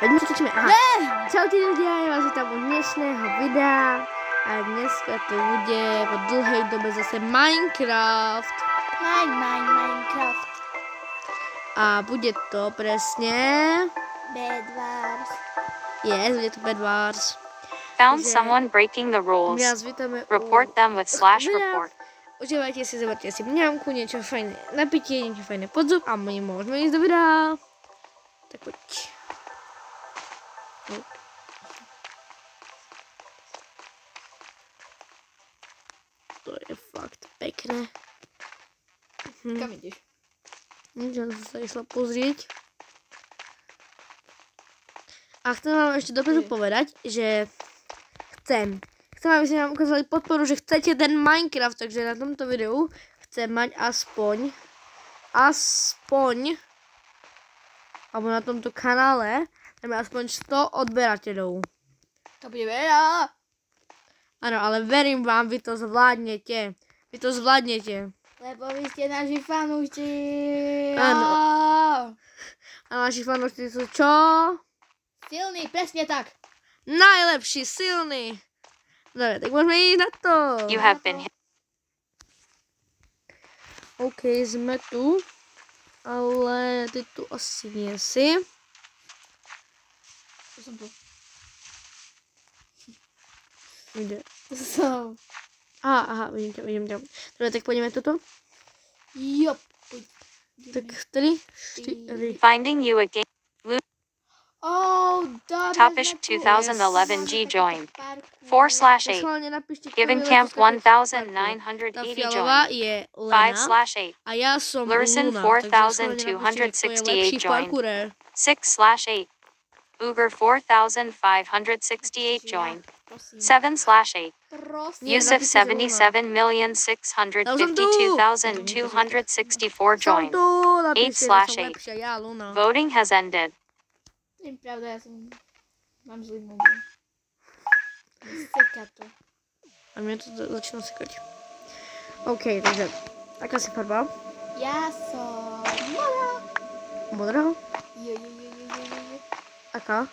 Veďme sa točíme. Aha. Čaute ľudia, ja vás vítam u dnešného videa. A dneska to bude po dlhej dobe zase Minecraft. Minecraft. A bude to presne... Bed Wars. Yes, bude to Bed Wars. Found someone breaking the rules. Report them with /report. Užívajte si, zoberte si mňamku, niečo fajné na pitie, niečo fajné pod zub a my môžeme ísť do videa. Tak poď. To je fakt pekné. Kam ideš? Ja som sa išla pozrieť. A chcem vám ešte dopredu povedať, že chcem, aby ste nám ukázali podporu, že chcete ten Minecraft, takže na tomto videu chcem mať aspoň, alebo na tomto kanále, máme aspoň 100 odberateľov. To bude veľa. Áno, ale verím vám, vy to zvládnete. Lebo vy ste naši fanúšci. Áno. A naši fanúšci sú čo? Silný, presne tak. Najlepší, silný. Dobre, tak môžeme ísť na to. You have been hit. OK, sme tu. Ale ty tu asi nie si. Som tu. Kde? Som. Aha, vidím ťa. Dobre, tak pôjdeme toto. Jop. Tak 3, 4. Finding you again. Oh, Topish 2011 G joined. 4/8. Given Camp 1980 joined. 5/8. A ja som Lurison Luna. 4268 joined. 6/8. Uber 4568 joined. 7/8. Yusuf 77,652,264 joined. 8/8. Voting has ended. Nie, pravda, mám zlý mobil. Seká to. A mne to začína sekať. OK, takže, aká si farba? Ja som modrá. Modrá? Jo. Aká?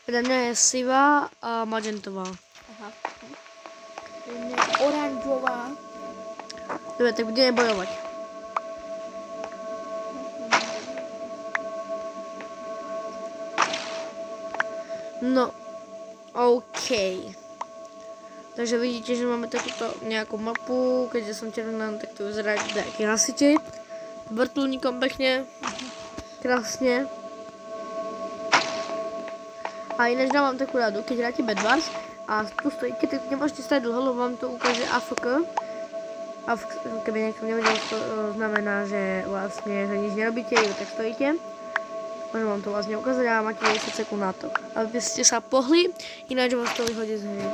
Pre mňa je sivá a magentová. Aha. Pre mňa je oranžová. Dobre, tak budeme bojovať. No, OK. Takže vidíte, že máme takúto nejakú mapu, keďže som červená, tak to vyzerá nejaký hasiči. Vrtuľníkom pekne. Krásne. A ináč dávam takú radu, keď hráte Bed Wars a tu stojíte, tak nemôžete stať dlho, lebo vám to ukáže AFK. Keby niekto nevedel, to znamená, že vlastne že nič nerobíte, iba tak stojíte. Môžem vám to vlastne ukázať a máte 10 sekúnd na to. Aby ste sa pohli, ináč vás to vyhodí z hry.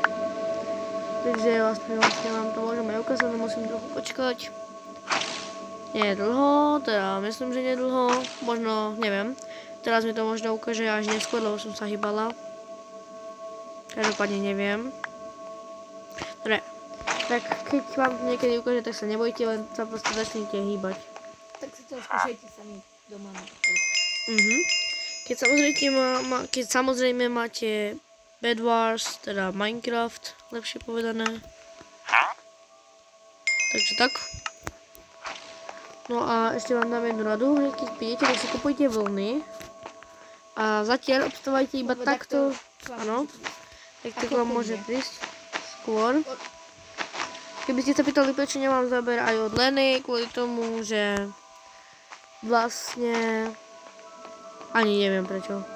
Takže vlastne vám to môžeme ukázať, no musím trochu počkať. Nie je dlho, teda myslím, že nie je dlho, možno, neviem. Teraz mi to možno ukáže až neskôr, lebo som sa hýbala. Každopádne neviem. Dobre, tak keď vám to niekedy ukáže, tak sa nebojte, len sa proste začnite hýbať. Tak si to skúšajte sami doma. Keď samozrejme máte Bed Wars, teda Minecraft, lepšie povedané. Takže tak. No a ešte vám dám jednu radu, keď pijete, tak si kupujte vlny. A zatiaľ obstávajte iba takto. Áno. Tak vám môže prísť skôr. Keby ste sa pýtali, prečo nemám záber aj od Leny, kvôli tomu, že vlastne ani neviem prečo.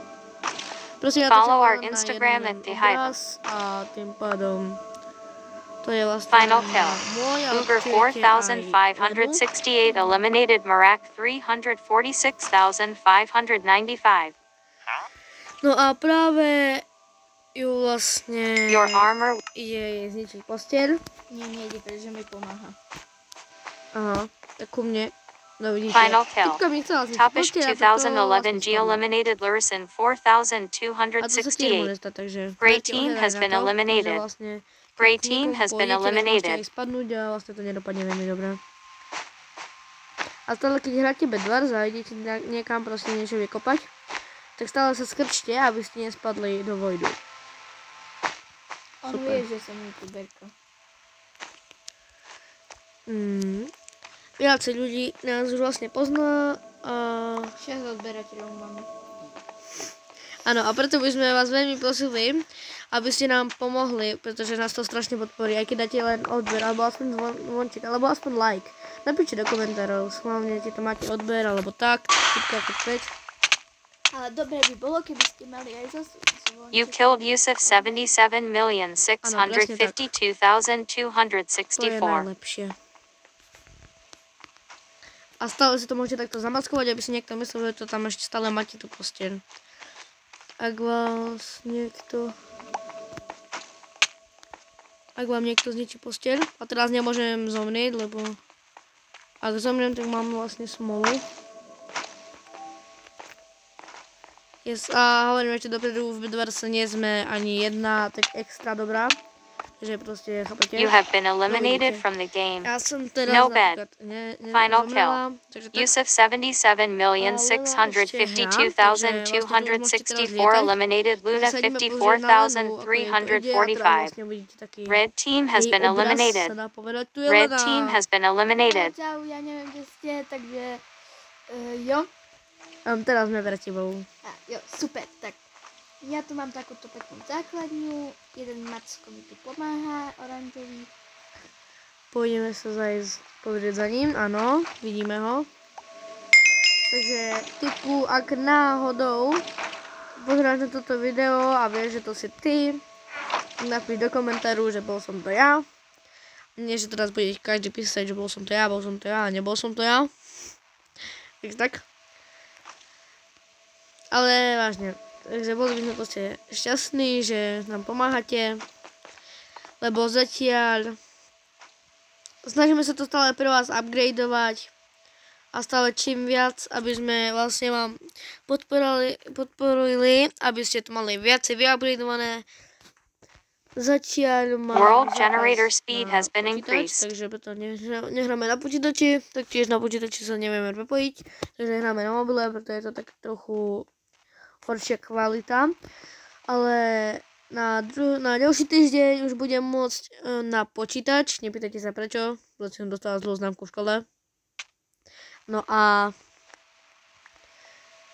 Prosím, follow our Instagram at TheHive. A tým pádom to je vlastne final kill. Uber 4568 eliminated Marak 346,595. No a práve ju vlastne Your armor ide zničiť posteľ. Nie, pretože mi pomáha. Aha, tak ku mne. No vidíte. Final kill. Topish 2011 G eliminated Lurison 4268. Gray team has been eliminated. Gray team has been eliminated. Spadnúť a vlastne to nedopadne veľmi dobre. A stále, keď hráte Bedwars a idete niekam proste niečo vykopať, tak stále sa skrčte, aby ste nespadli do vojdu. On vie, že som youtuberka. Viacej ľudí nás už vlastne pozná a... 6 odberateľov máme. Áno, a preto by sme vás veľmi prosili, aby ste nám pomohli, pretože nás to strašne podporí, aj keď dáte len odber, alebo aspoň zvonček, alebo aspoň like. Napíšte do komentárov, schválne, či to máte odber, alebo tak, tipka späť. Ale dobre by bolo, keby ste mali aj zvonček. You killed Yusuf To je 77,652,264. najlepšie. A stále si to môžete takto zamaskovať, aby si niekto myslel, že to tam ešte stále máte tú posteľ. Ak vám niekto zničí posteľ, a teraz nemôžem zomrieť, lebo ak zomriem, tak mám vlastne smolu. Yes, a hovorím ešte dopredu, v Bedwarse nie sme ani jedna tak extra dobrá. Že proste, chápete? You have been eliminated from the game. Ja som teraz No bad. Final zomrela, kill. Yusuf 77,652,264 eliminated. Luna 54,345. Red team has been eliminated. Red team has been eliminated. Čau, ja neviem, kde ste, takže jo. Teraz sme pre tebou. Jo, super, tak. Ja tu mám takúto peknú základňu, jeden Macko mi tu pomáha, oranžový. Pôjdeme sa pozrieť za ním, áno, vidíme ho. Takže typu, ak náhodou pozráš na toto video a vieš, že to si ty, napíš do komentáru, že bol som to ja. Nie, že teraz bude každý písať, že bol som to ja a nebol som to ja. Takže tak. Ale vážne. Takže boli by sme proste šťastní, že nám pomáhate, lebo zatiaľ snažíme sa to stále pre vás upgradeovať a stále čím viac, aby sme vlastne vám podporili, aby ste to mali viacej vyupgradeované. Zatiaľ mám World generator speed has been increased. Takže preto nehráme na počítači, taktiež na počítači sa nevieme prepojiť, takže hráme na mobile, preto je to tak trochu horšia kvalita, ale na ďalší týždeň už budem môcť na počítač, nepýtajte sa prečo, pretože som dostala zlú známku v škole. No a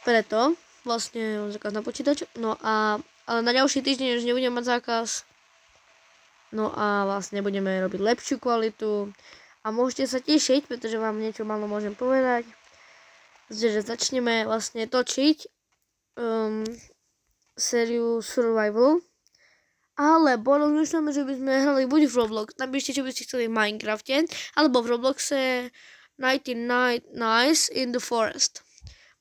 preto vlastne mám zákaz na počítač, ale na ďalší týždeň už nebudem mať zákaz, no a vlastne budeme robiť lepšiu kvalitu a môžete sa tešiť, pretože vám niečo malo môžem povedať, že začneme vlastne točiť sériu Survival, alebo rozmýšľame, že by sme hrali buď v Roblox, napíšte, čo by ste chceli v Minecrafte, alebo v Robloxe 99 Nights in the Forest.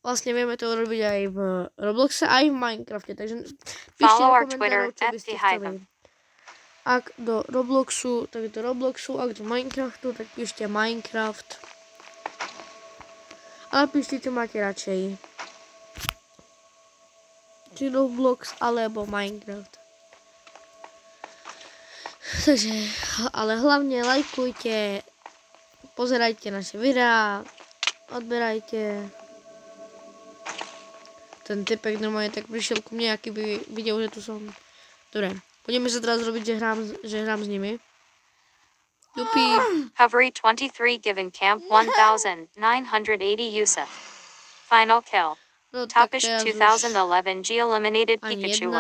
Vlastne vieme to urobiť aj v Robloxe, aj v Minecrafte, takže píšte do komentárov, čo by ste chceli. Ak do Robloxu, tak do Robloxu, ak do Minecraftu, tak píšte Minecraft. Ale píšte, čo máte radšej. Či Roblox alebo Minecraft. Takže, ale hlavne lajkujte, pozerajte naše videá, odberajte. Ten typek normálne tak prišiel ku mne, aký by videl, že tu som. Dobre, budeme sa teraz robiť, že hrám s nimi. Jupi. Hovery 23 given camp 1980 Yusuf. Final kill. No, Topish 2011 G eliminated Pikachu.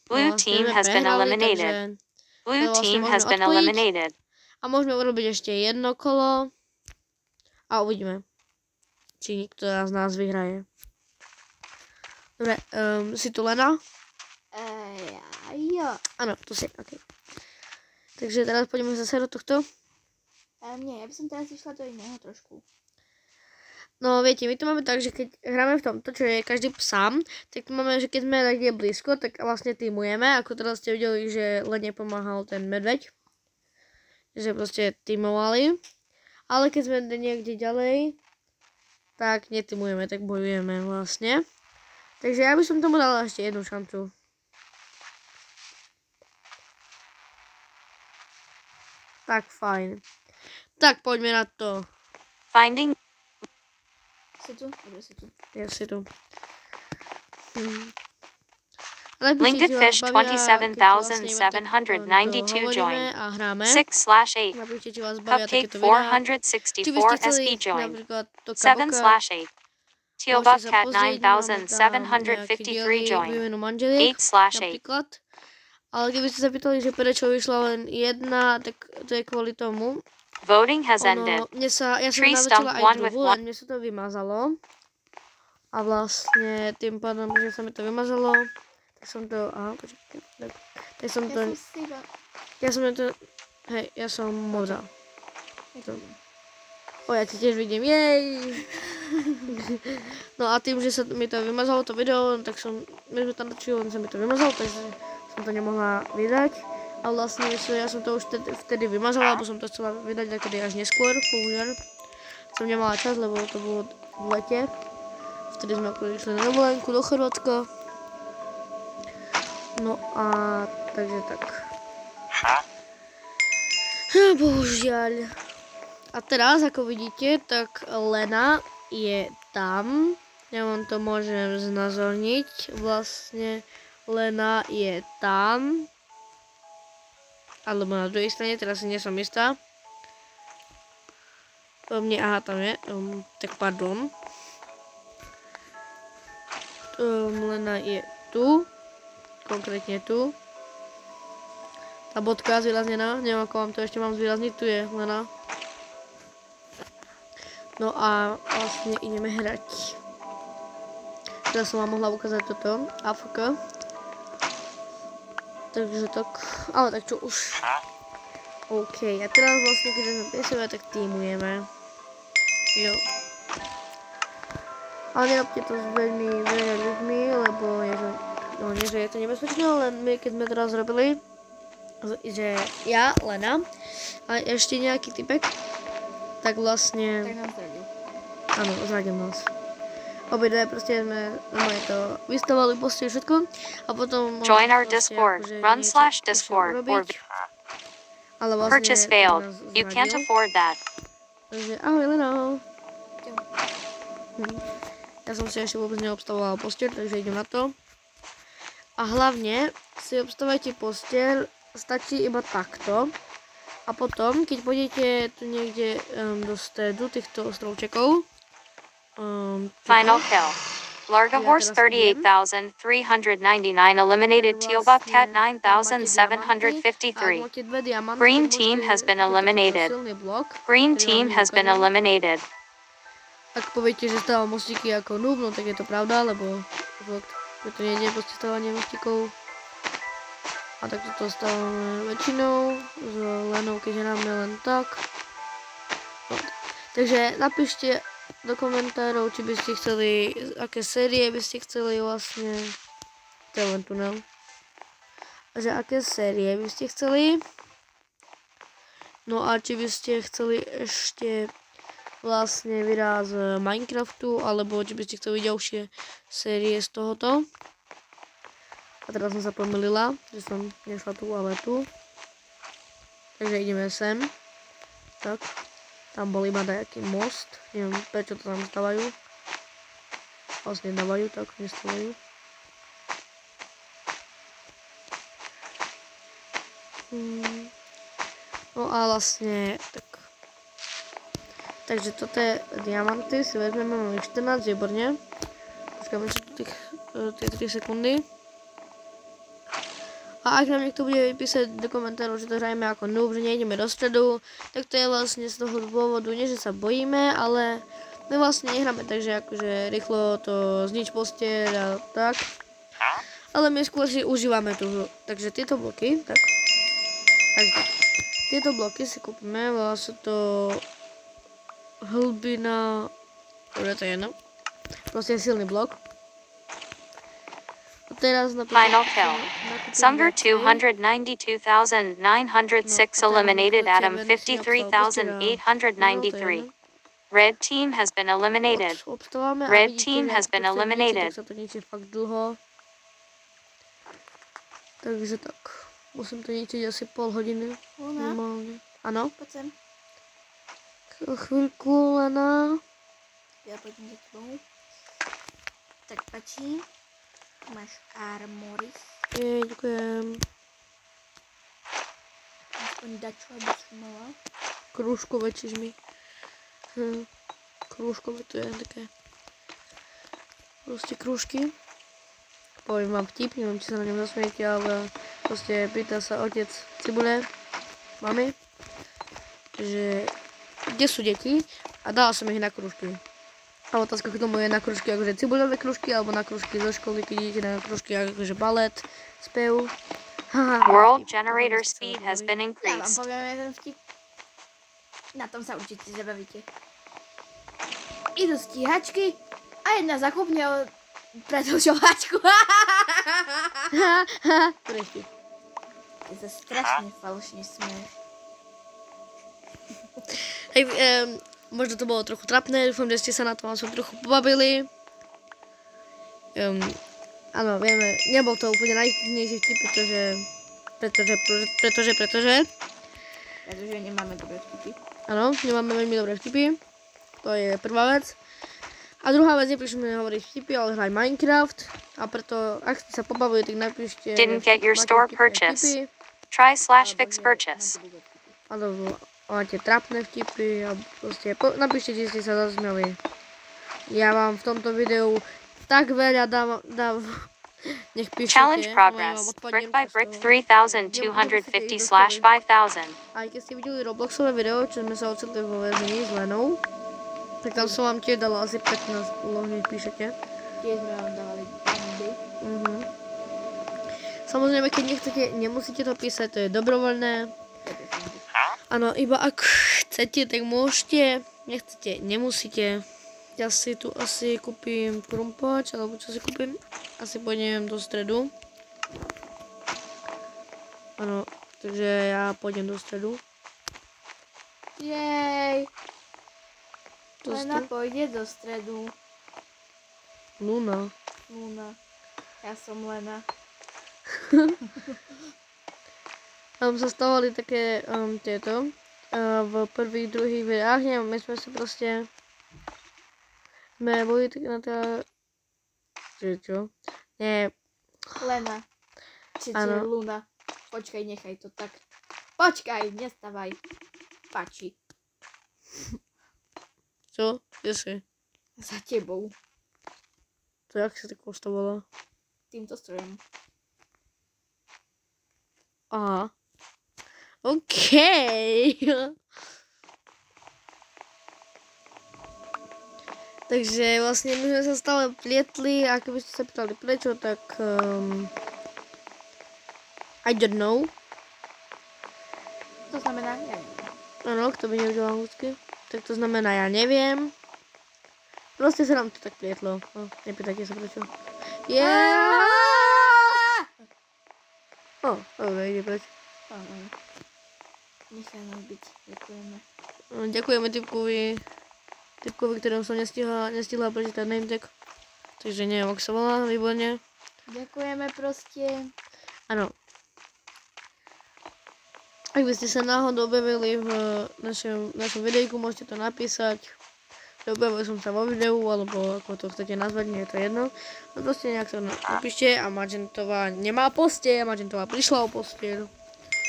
Blue team has been eliminated. Blue team has been eliminated. A môžeme urobiť ešte jedno kolo. A uvidíme, či niekto z nás vyhraje. Dobre, si tu Lena? Jo. Áno, tu si, ok. Takže teraz poďme zase do tohto. Nie, ja by som teraz išla do iného trošku. No viete, my to máme tak, že keď hráme v tomto, čo je každý sám, tak to máme, že keď sme niekde blízko, tak vlastne týmujeme, ako teraz ste videli, že Lene pomáhal ten medveď, že proste týmovali, ale keď sme niekde ďalej, tak netýmujeme, tak bojujeme vlastne. Takže ja by som tomu dala ešte jednu šancu. Tak fajn. Tak poďme na to. Finding Jsi tu? Dobře, jsi tu. Já si tu. Linked Fish 27,792 joined. 6/8. Napíšte, či vás baví Cupcake takéto videa. Či by ste 464 chceli SB joined. napríklad to 7/8. Tealbuck môžete sa Cat pozrieť, mám tam nejaké 9,753 diely joined. výmenu manželiek, 8/8. napríklad. Ale keby ste sa pýtali, že prečo vyšla len jedna, tak to je kvôli tomu. Voting has ended. Ja som Tree natočila stump aj 1 with druhú, 1. len mne sa to vymazalo. A vlastne tým pádom, že sa mi to vymazalo, tak som to, počkaj, tak som to, ja som modrá. Ja ti tiež vidím, jej! No a tým, že sa mi to vymazalo to video, tak my sme tam točili, len sa mi to vymazalo, takže som to nemohla vydať. A vlastne ja som to už vtedy vymazala, lebo som to chcela vydať takedy až neskôr, bohužiaľ. Som nemala čas, lebo to bolo v lete. Vtedy sme išli na dovolenku do Chorvátska. No a takže tak. Bohužiaľ. A teraz, ako vidíte, tak Lena je tam. Ja vám to môžem znázorniť. Vlastne Lena je tam. Alebo na druhej strane, teraz si nie som istá. Aha, tam je. Tak pardon. Lena je tu. Konkrétne tu. Tá bodka zvýraznená. Neviem, ako vám to ešte mám zvýrazniť. Tu je Lena. No a vlastne ideme hrať. Teraz som vám mohla ukázať toto. AFK. Takže tak. Ale tak čo už. OK. A teraz vlastne, keď sme piesové, tak týmujeme. Jo. Ale nerobte to s veľmi veľa ľuďmi, lebo nie, že je to nebezpečné, len my, keď sme teraz robili, že ja, Lena, a ešte nejaký typek, tak vlastne... Tak nám zradil. Áno, zradil nás. Obidve proste sme to vystavali, postili všetko a potom... Join our Discord. Run/Discord. Ale vlastne... Purchase failed. You can't afford that. Takže ahoj, Leno. Ja som si ešte vôbec neobstavovala posteľ, takže idem na to. A hlavne si obstavajte posteľ, stačí iba takto. A potom, keď pôjdete tu niekde do stredu týchto ostrovčekov. Final kill. Larga Horse 38,399 eliminated. Tealbuck Cat 9,753. Green team has been eliminated. Green team has been eliminated. Ak poviete, že stávam mostíky ako noob, no tak je to pravda, lebo to nejde proste stávanie mostíkov. A tak toto stávame väčšinou, s Lenou, keď hráme len tak. No. Takže napíšte do komentárov, či by ste chceli, aké série by ste chceli vlastne, to je len tunel. Takže aké série by ste chceli. No a či by ste chceli ešte vlastne videá z Minecraftu, alebo či by ste chceli ďalšie série z tohoto. A teraz som sa pomýlila, že som nešla tu, ale tu. Takže ideme sem. Tak. Tam bol iba nejaký most. Neviem, prečo to tam stávajú. Vlastne dávajú, tak nestávajú. No a vlastne, tak. Takže toto je diamanty, si vezmeme, máme 14, výborne. Počkáme si tu tie 3 sekundy. A ak nám niekto bude písať do komentárov, že to hrajeme ako noob, že nejdeme do stredu, tak to je vlastne z toho dôvodu, nie že sa bojíme, ale my vlastne nehráme, takže akože rýchlo to znič posteľ a tak. Ale my skôr si užívame tú hru. Takže tieto bloky, tak. Takže tak. Tieto bloky si kúpime, vlastne to hlbina, dobre, to je jedno. Proste silný blok. A teraz Final kill. Sunger 292,906 eliminated. Adam 53,893. Red team has been eliminated. Red team has been eliminated. Tak sa to ničí fakt dlho. Takže tak. Musím to ničiť asi pol hodiny. Normálne. Áno? Poď sem. Chvíľku, Lena. Ja pôjdem za tebou. Tak pačí. Tu máš Armoris. Ďakujem. Aspoň dačo, aby si mala. Krúžkové čižmy. Krúžkové, to je také. Proste krúžky. Poviem vám vtip, neviem, či sa na ňom zasmiete, ale proste pýta sa otec Cibule, mami, že kde sú deti a dala som ich na krúžky. A otázka k tomu je na krúžky akože cibuľové krúžky alebo na krúžky zo školy, keď idete na krúžky akože balet, spev. World generator speed has been Ja vám increased. poviem jeden vtip. Na tom sa určite zabavíte. Idú stíhačky a jedna zakúpne predlžovačku. Prečo? Ty sa strašne falošne smeješ. Hej, možno to bolo trochu trapné, dúfam, že ste sa na tom aspoň trochu pobavili. Áno, vieme, nebol to úplne najvtipnejší vtip, pretože... Pretože nemáme dobré vtipy. Áno, nemáme veľmi dobré vtipy. To je prvá vec. A druhá vec, neprišli hovoriť vtipy, ale hrať Minecraft. A preto, ak ste sa pobavili, tak napíšte... Didn't get your store purchase. Try/fix purchase. Alebo máte trapné vtipy, alebo proste napíšte, či ste sa zasmiali. Ja vám v tomto videu tak veľa dám nech píšete. Challenge progress. Brick by brick 3250/5000. Aj keď ste videli Robloxové video, čo sme sa ocitli vo väzení s Lenou, tak tam som vám tiež dala asi 15 úloh, nech píšete. Tiež sme vám dávali bandy. Samozrejme, keď nechcete, nemusíte to písať, to je dobrovoľné. Áno, iba ak chcete, tak môžete. Nechcete, nemusíte. Ja si tu asi kúpim krumpáč, alebo čo si kúpim? Asi pôjdem do stredu. Áno, takže ja pôjdem do stredu. Jej. Lena pôjde do stredu. Luna. Ja som Lena. Tam sa stávali také tieto v prvých, druhých videách, neviem, my sme sa proste boli tak na to, čo? Nie. Lena. Čiže Áno. Luna. Počkaj, nechaj to tak. Počkaj, nestávaj. Pači. Čo? Kde si? Za tebou. To jak sa tak postavilo? Týmto strojom. Aha. Okej. Takže vlastne my sme sa stále plietli a keby ste sa pýtali prečo, tak I don't know. To znamená, ja neviem. Áno, kto by nevedel anglicky, tak to znamená ja neviem. Proste sa nám to tak plietlo. No, nepýtajte sa prečo. Dobre, ide preč. Nechaj nás byť. Ďakujeme. Ďakujeme typkovi, ktorom som nestihla prečítať name tag. Takže neviem, ako sa volá, výborne. Ďakujeme proste. Áno. Ak by ste sa náhodou objavili v našom videjku, môžete to napísať. Objavil som sa vo videu, alebo ako to chcete nazvať, nie je to jedno. No proste nejak to napíšte a Magentová nemá posteľ, Magentová prišla o posteľ.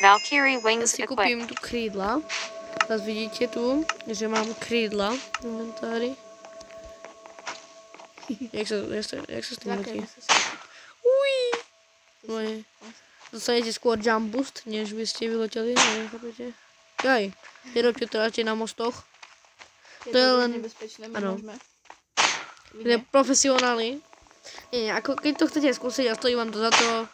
Valkyrie Ja wings si equipped. kúpim tu krídla. Teraz vidíte tu, že mám krídla v inventári. Jak sa s tým letí? Uj! No je. Dostanete skôr jump boost, než by ste vyleteli, neviem, chápete? Jaj, nerobte to radšej na mostoch. Je To je to len... nebezpečné, my áno. môžeme. Kde profesionáli. Nie, ako keď to chcete skúsiť a stojí vám to za to,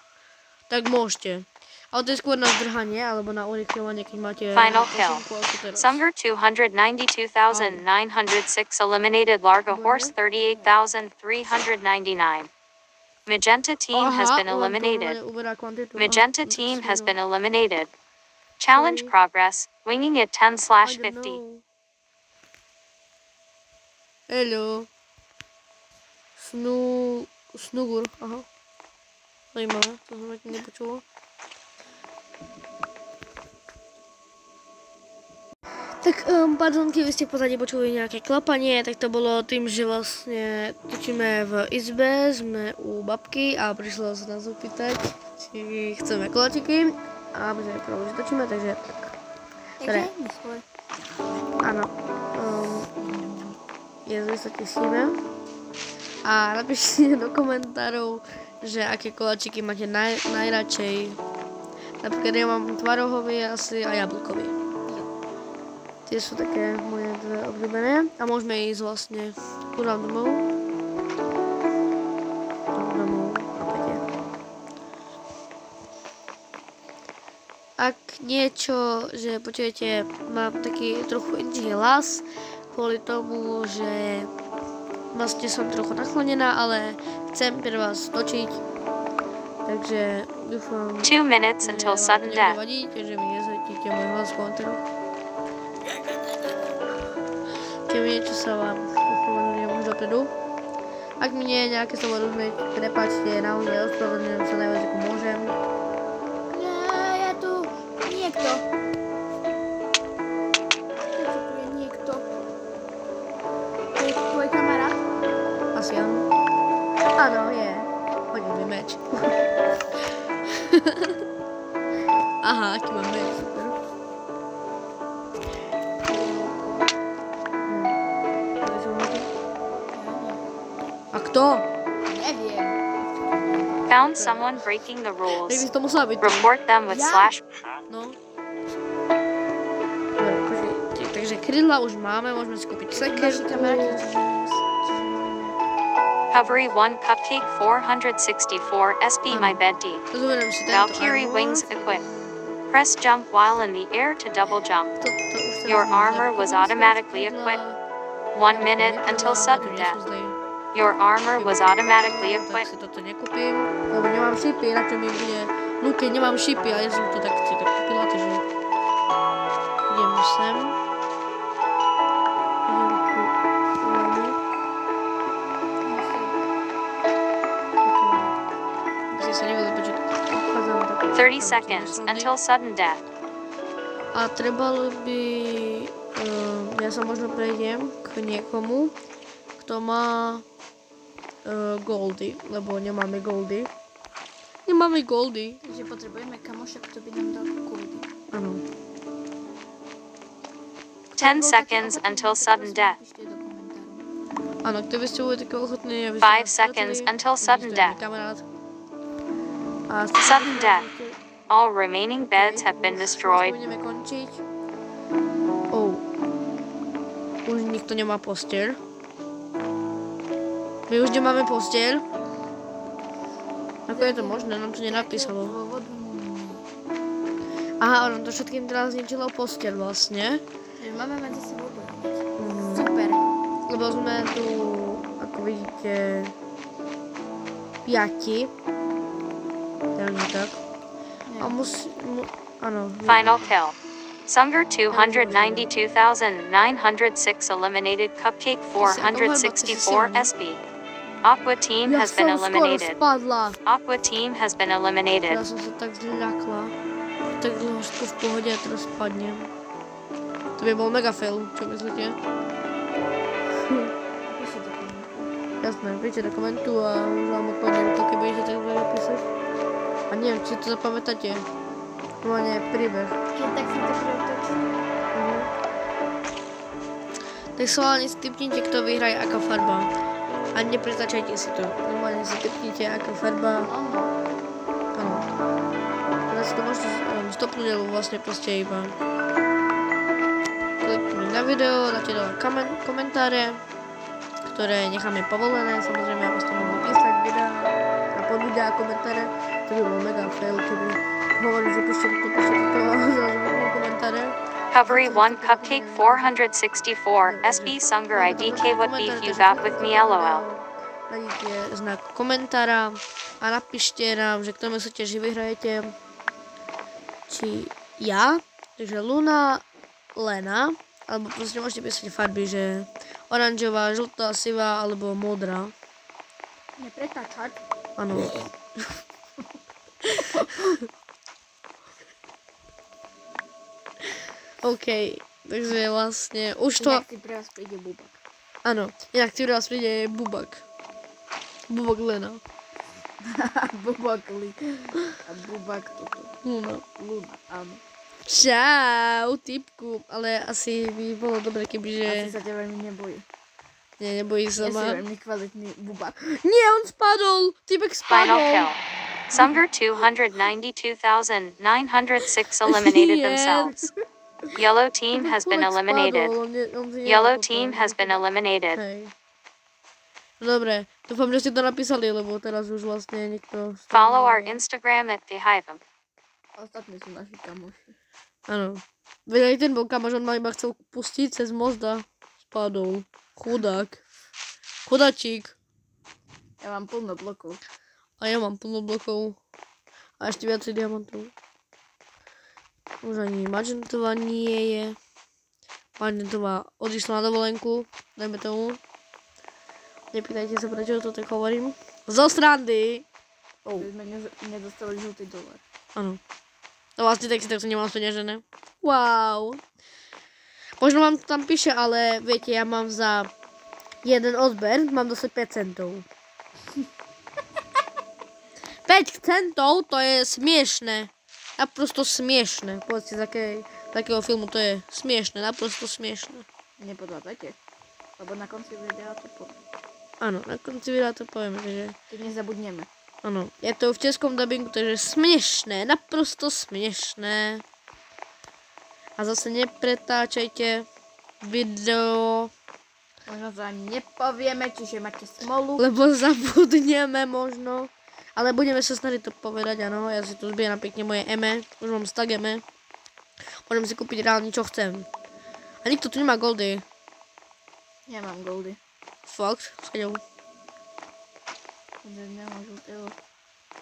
tak môžete. Ale to je skôr na zdrhanie, alebo na urýchľovanie, keď máte... Final kill. poslednú ako teraz. Summer 292,906 eliminated. Largo Horse 38,399. Magenta team has been Aha, len to eliminated. uberá kvantitu. Magenta Aha, team has no. been eliminated. Challenge Sorry. progress. Winging it I don't 10/50. know. Hello. Snugur, aha. Zajímavé, to som zatím nepočula. Tak, pardon, keby ste v pozadí počuli nejaké klapanie, tak to bolo tým, že vlastne točíme v izbe, sme u babky a prišla sa nás opýtať, či chceme koláčiky a my sme povedali, že točíme, takže tak. Takže neskôr. Áno. Jezu, sa tešíme. A napíšte do komentárov, že aké koláčiky máte najradšej. Napríklad ja mám tvarohový asi a jablkový. Tie sú také moje dve obľúbené. A môžeme ísť vlastne ku nám domov. Domov a päť. Ak niečo, že počujete, mám taký trochu inší hlas, kvôli tomu, že vlastne som trochu naklonená, ale chcem pre vás točiť. Takže dúfam, 2 minutes until sudden death. nevadí, že mi nezvetíte môj hlas v komentároch. Keby niečo sa vám ospravedlňujem už dopredu. Ak mi nie je nejaké slovo rozumieť, prepáčte, naozaj ospravedlňujem sa najviac ako môžem. Ja tu niekto. Prečo tu je niekto? To je tvoj kamarát? Asi áno. Áno, je. Hodil mi meč. Aha, aký mám meč, super. A kto? Neviem. Found someone breaking the Tak rules. by to musela byť. Report them with slash. No. Dobre, počkej, takže krydla už máme, môžeme si kúpiť Naši kamaráti, sekerku. Cavalry 1 Cupcake 464 SB My Bed D. Zoberiem si tento Valkyrie armor. Wings equip. Press jump while in the air to double jump. To už Your teraz armor neviem, was ako automatically krydla. equipped. 1 minute until sudden death. Your armor was automatically Tak equipped. si toto nekúpim, lebo nemám šipy, radšej mi bude ľúke, nemám šipy a ja som to tak si tak kúpila, takže idem sem. Idem ku Lene. Ak si sa nevedeli počuť, odchádzam tak. 30 seconds until sudden death. A trebalo by, ja sa možno prejdem k niekomu, kto má goldy, lebo nemáme goldy. Nemáme goldy. Takže potrebujeme kamoša, kto by nám dal goldy. Áno. 10 seconds until sudden death. Píšte do komentárov. Áno, kto by ste boli také ochotní, aby 5 seconds until sudden death. Kamarát. A Sudden death. All remaining beds have been destroyed. Budeme končiť. Už nikto nemá posteľ. My už nemáme posteľ. Ako je to možné? Nám to nenapísalo. Dôvodu Aha, ono to všetkým teraz zničilo posteľ vlastne. že máme medzi sebou bojovať. Super. Lebo sme tu, ako vidíte, 5. Takže tak. A áno. Final kill. Sunger 292,906 eliminated. Cupcake 464 SB. Aqua team has been eliminated. Spadla. Aqua team has been eliminated. Ja som sa tak zľakla. Tak dlho všetko v pohode a teraz spadnem. To by bol mega fail, čo myslíte? Píšte do komentárov. Jasné, píšte do komentu a už vám odpadnem to, keď budete tak veľa písať. A neviem, či to zapamätáte. No nie, príbeh. Keď tak si to preutočíme. Tak schválne si typnite, kto vyhraje aká farba. A nepretačajte si to. Normálne si typnite, aká farba. Áno. Áno. Teraz si to môžete stopnúť, alebo vlastne proste iba kliknúť na video, dáte do komentáre, ktoré necháme povolené, samozrejme, aby ste mohli písať videa a pod videa a komentáre. To by bol mega fail, keby hovorím, že píšte toto a zrazu budú komentáre. Cavalry 1 Cupcake 464 SB Sunger IDK. What beef you got with me? LOL. Dajte znak komentára a napíšte nám, že kto myslíte, že vyhrajete. Či ja, takže Luna, Lena, alebo proste môžete písať farby, že oranžová, žltá, sivá alebo modrá. Nepretáčať. Áno. OK, Takže vlastne už to... Inak si pre vás príde Bubak. Áno, inak si pre vás príde Bubak. Bubak Lena. Bubak Li. A Bubak toto. No. Luna, áno. Čau, typku. Ale asi by bolo dobre, kebyže... Asi sa ťa veľmi nebojí. Nie, nebojí sa Nie si ma. veľmi kvalitný Bubak. Nie, on spadol. Typek Final spadol. kill. Sumger 292,906 eliminated Yeah. themselves. Yellow team has been Typek eliminated. spadol, on si Yellow nepokojil. team has been eliminated. Hej. Dobre, dúfam, že ste to napísali, lebo teraz už vlastne nikto... Follow our Instagram at TheHive. Ostatní sú naši kamoši. Áno. Veď aj ten bol kamoš, on ma iba chcel pustiť cez most a spadol. Chudák. Chudačík. Ja mám plno blokov. A ja mám plno blokov. A ešte viacej diamantov. Už ani Magentová nie je. Magentová odišla na dovolenku. Dajme tomu. Nepýtajte sa, prečo to tak hovorím. Zo srandy! Oh. Sme nedostali žltý dolar. Áno. To vlastne tak si takto nemám speňažené. Wow. Možno vám to tam píše, ale viete, ja mám za jeden odber, mám dostať 5 centov. 5 centov, to je smiešné. Naprosto smiešné. Povedzte, z takého filmu to je smiešné, naprosto smiešné. Nepodvádzajte. Lebo na konci videa to poviem. Áno, na konci videa to povieme, že... Keď nezabudneme. Áno, je to v českom dabingu, takže smiešné, naprosto smiešné. A zase nepretáčajte video, Možno to ani nepovieme, čiže máte smolu. lebo zabudneme možno. Ale budeme sa snažiť to povedať, áno. Ja si tu zbieram pekne moje eme, už mám stag eme. Môžem si kúpiť reálne čo chcem. A nikto tu nemá goldy. Ja mám goldy. Fakt, skáďou. Nemám žltého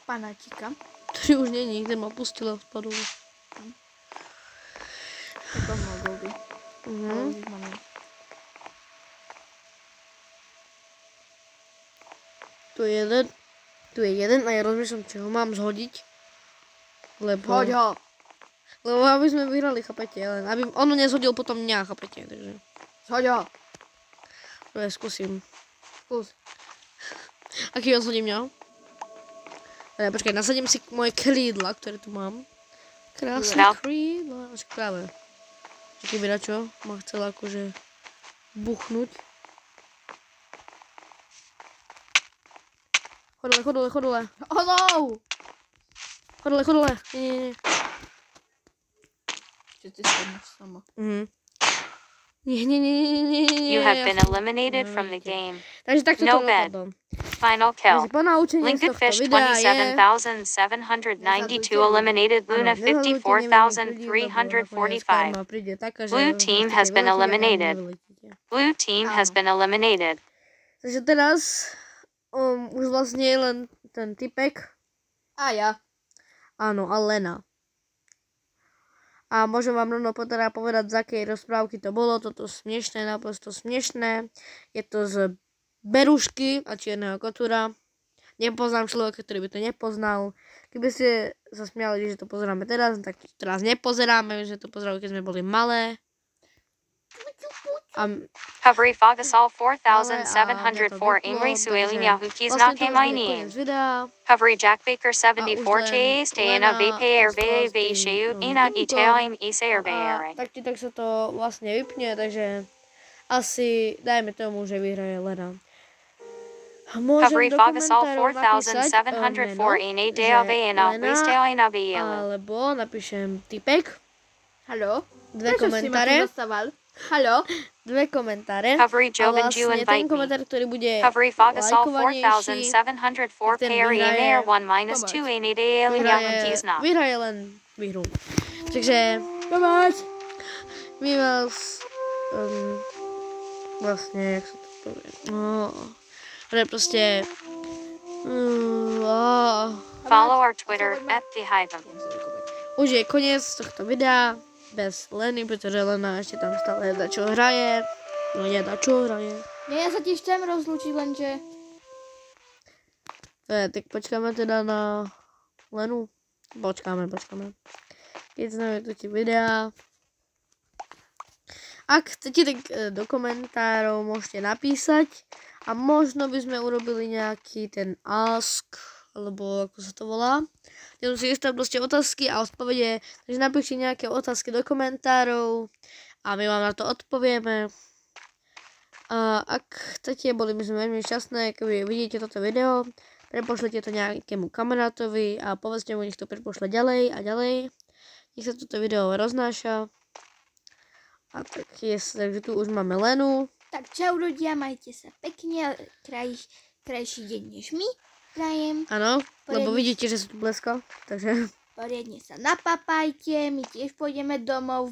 panáčika. Ktorý už není, ten ma pustila, spadol. Tak on mal goldy. Ale už ich mám. Tu je jeden a ja rozmýšľam, či ho mám zhodiť. Lebo... Hoď ho! Lebo aby sme vyhrali, chápete, len aby on nezhodil potom mňa, chápete, takže... Hoď ho! To ja skúsim. Skús. Aký on zhodí mňa? Počkaj, nasadím si moje krídla, ktoré tu mám. Krásne No. krídla. Však práve. Taký by čo? Ma chcel akože buchnúť. Chod dole. Oh no! Chod dole. Nie. Čo ty spadneš sama. Nie. You have been eliminated from the game. Takže takto No to bad. dopadlo. Final kill. Takže ponaučenie z Linkafish tohto videa je... 27,792 eliminated. Luna 54,345. Blue team has been eliminated. Blue team has been eliminated. Takže teraz už vlastne je len ten typek. A ja. Áno, a Lena. A môžem vám rovno teda povedať, z akej rozprávky to bolo. Toto smiešné, naprosto smiešné. Je to z Berušky a Čierneho kotúra. Nepoznám človeka, ktorý by to nepoznal. Keby ste sa smiali, že to pozeráme teraz, tak to teraz nepozeráme, že to pozerali, keď sme boli malé. Havri Fogasol 4,704 Ingri Suelin Yahukis na Kamaini. Havri Jack Baker 74 Chase Tayana Vape Ve Shayut Ina Italim Isair Bayere. Tak sa to vlastne vypne, takže asi dajme tomu, že vyhraje Lena. Havri Môžem do Fogasol komentárov napísať 4,704 Ine Deave Ina Listeina Bayele. alebo napíšem typek. Haló? Dve Prečo si ma komentáre. tu dostával? Haló? Dve komentáre. Havri A Joven vlastne Ju ten invite me. komentár, ktorý bude Havri Fogasol lajkovanejší, 4,704 ten Perry vyhraje- Air 1 minus 2 Ine Deale Yahukis na. vyhraje len výhru. Takže my vás vlastne, jak sa to povie, že proste Follow our Twitter at TheHive. už je koniec tohto videa bez Leny, pretože Lena ešte tam stále čo hraje. No čo hraje. Nie, ja sa ti chcem rozlúčiť, lenže... Tak počkáme teda na Lenu. Počkáme. Keď sme tu ti videa. ak chcete, tak do komentárov môžete napísať a možno by sme urobili nejaký ten ask, alebo ako sa to volá. Ja som si istá proste otázky a odpovede, takže napíšte nejaké otázky do komentárov a my vám na to odpovieme. A ak chcete, boli by sme veľmi šťastné, keby vidíte toto video, prepošlete to nejakému kamarátovi a povedzte mu, nech to prepošle ďalej a ďalej. Nech sa toto video roznáša. A tak takže tu už máme Lenu. Tak čau ľudia, majte sa pekne, krajší deň než my prajem. Áno, lebo vidíte, že sú tu blesko, takže... Poriadne sa napapajte, my tiež pôjdeme domov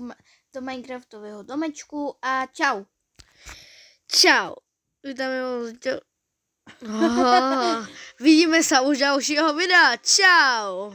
do Minecraftového domečku a čau. Čau. Vidíme sa už ďalšieho videa. Čau.